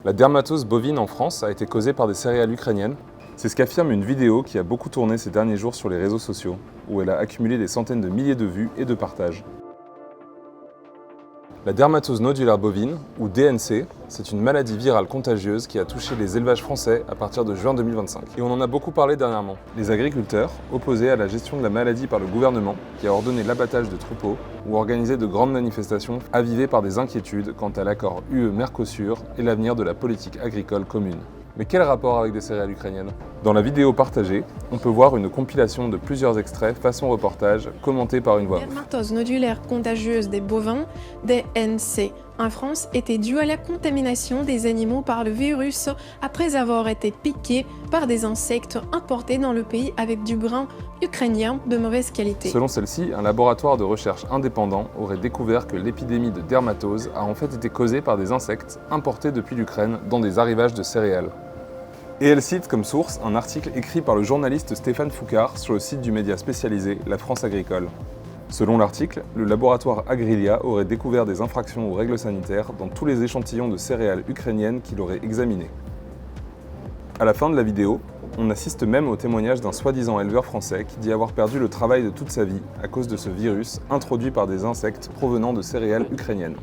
La dermatose bovine en France a été causée par des céréales ukrainiennes. C'est ce qu'affirme une vidéo qui a beaucoup tourné ces derniers jours sur les réseaux sociaux, où elle a accumulé des centaines de milliers de vues et de partages. La dermatose nodulaire bovine, ou DNC, c'est une maladie virale contagieuse qui a touché les élevages français à partir de juin 2025. Et on en a beaucoup parlé dernièrement. Les agriculteurs, opposés à la gestion de la maladie par le gouvernement, qui a ordonné l'abattage de troupeaux, ou organisé de grandes manifestations avivées par des inquiétudes quant à l'accord UE-Mercosur et l'avenir de la politique agricole commune. Mais quel rapport avec des céréales ukrainiennes? Dans la vidéo partagée, on peut voir une compilation de plusieurs extraits façon reportage, commentés par une voix off. La dermatose nodulaire contagieuse des bovins, DNC, en France, était due à la contamination des animaux par le virus après avoir été piqués par des insectes importés dans le pays avec du grain ukrainien de mauvaise qualité. Selon celle-ci, un laboratoire de recherche indépendant aurait découvert que l'épidémie de dermatose a en fait été causée par des insectes importés depuis l'Ukraine dans des arrivages de céréales. Et elle cite comme source un article écrit par le journaliste Stéphane Foucard sur le site du média spécialisé La France Agricole. Selon l'article, le laboratoire Agrilia aurait découvert des infractions aux règles sanitaires dans tous les échantillons de céréales ukrainiennes qu'il aurait examinés. À la fin de la vidéo, on assiste même au témoignage d'un soi-disant éleveur français qui dit avoir perdu le travail de toute sa vie à cause de ce virus introduit par des insectes provenant de céréales ukrainiennes.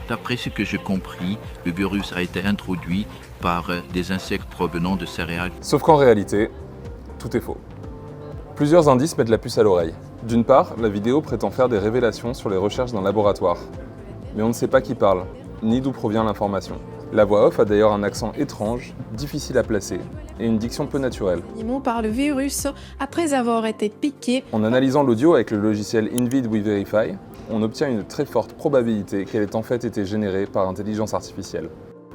D'après ce que j'ai compris, le virus a été introduit par des insectes provenant de céréales. Sauf qu'en réalité, tout est faux. Plusieurs indices mettent la puce à l'oreille. D'une part, la vidéo prétend faire des révélations sur les recherches d'un laboratoire. Mais on ne sait pas qui parle, ni d'où provient l'information. La voix off a d'ailleurs un accent étrange, difficile à placer, et une diction peu naturelle. Animaux par le virus après avoir été piqués. En analysant l'audio avec le logiciel InVid-We-Verify, on obtient une très forte probabilité qu'elle ait en fait été générée par intelligence artificielle.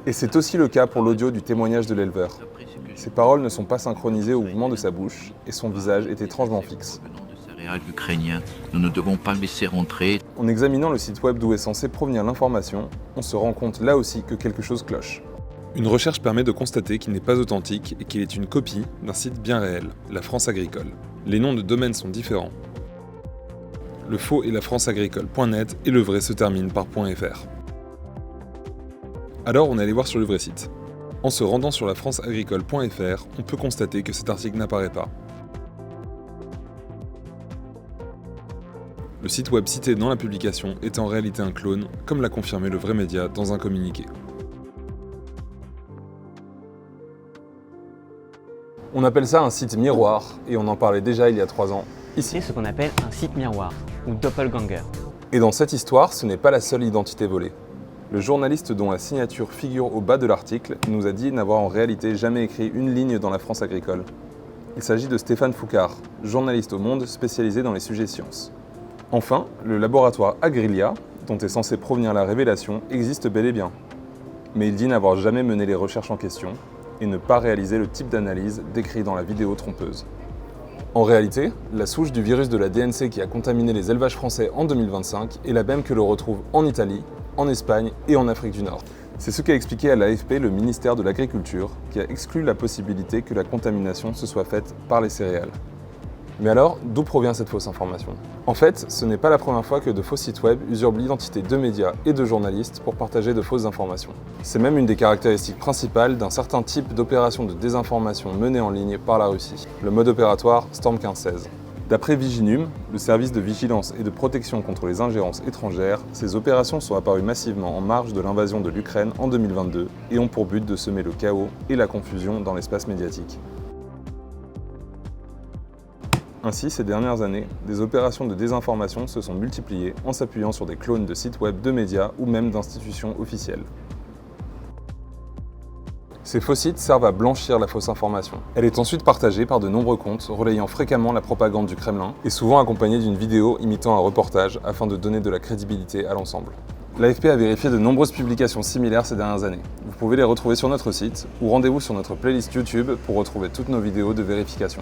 Et c'est aussi le cas pour l'audio du témoignage de l'éleveur. Ses paroles ne sont pas synchronisées au mouvement de sa bouche, et son visage est étrangement fixe. Ukrainien, nous ne devons pas laisser rentrer. En examinant le site web d'où est censée provenir l'information, on se rend compte là aussi que quelque chose cloche. Une recherche permet de constater qu'il n'est pas authentique et qu'il est une copie d'un site bien réel, La France Agricole. Les noms de domaines sont différents. Le faux est lafranceagricole.net et le vrai se termine par .fr. Alors on est allé voir sur le vrai site. En se rendant sur lafranceagricole.fr, on peut constater que cet article n'apparaît pas. Le site web cité dans la publication est en réalité un clone, comme l'a confirmé le vrai média dans un communiqué. On appelle ça un site miroir, et on en parlait déjà il y a 3 ans, ici. C'est ce qu'on appelle un site miroir, ou doppelganger. Et dans cette histoire, ce n'est pas la seule identité volée. Le journaliste dont la signature figure au bas de l'article nous a dit n'avoir en réalité jamais écrit une ligne dans La France Agricole. Il s'agit de Stéphane Foucard, journaliste au Monde spécialisé dans les sujets sciences. Enfin, le laboratoire Agrilia, dont est censée provenir la révélation, existe bel et bien. Mais il dit n'avoir jamais mené les recherches en question et ne pas réaliser le type d'analyse décrit dans la vidéo trompeuse. En réalité, la souche du virus de la DNC qui a contaminé les élevages français en 2025 est la même que l'on retrouve en Italie, en Espagne et en Afrique du Nord. C'est ce qu'a expliqué à l'AFP le ministère de l'Agriculture, qui a exclu la possibilité que la contamination se soit faite par les céréales. Mais alors, d'où provient cette fausse information? En fait, ce n'est pas la première fois que de faux sites web usurpent l'identité de médias et de journalistes pour partager de fausses informations. C'est même une des caractéristiques principales d'un certain type d'opération de désinformation menée en ligne par la Russie, le mode opératoire Storm 1516. D'après Viginum, le service de vigilance et de protection contre les ingérences étrangères, ces opérations sont apparues massivement en marge de l'invasion de l'Ukraine en 2022 et ont pour but de semer le chaos et la confusion dans l'espace médiatique. Ainsi, ces dernières années, des opérations de désinformation se sont multipliées en s'appuyant sur des clones de sites web de médias ou même d'institutions officielles. Ces faux sites servent à blanchir la fausse information. Elle est ensuite partagée par de nombreux comptes relayant fréquemment la propagande du Kremlin et souvent accompagnée d'une vidéo imitant un reportage afin de donner de la crédibilité à l'ensemble. L'AFP a vérifié de nombreuses publications similaires ces dernières années. Vous pouvez les retrouver sur notre site ou rendez-vous sur notre playlist YouTube pour retrouver toutes nos vidéos de vérification.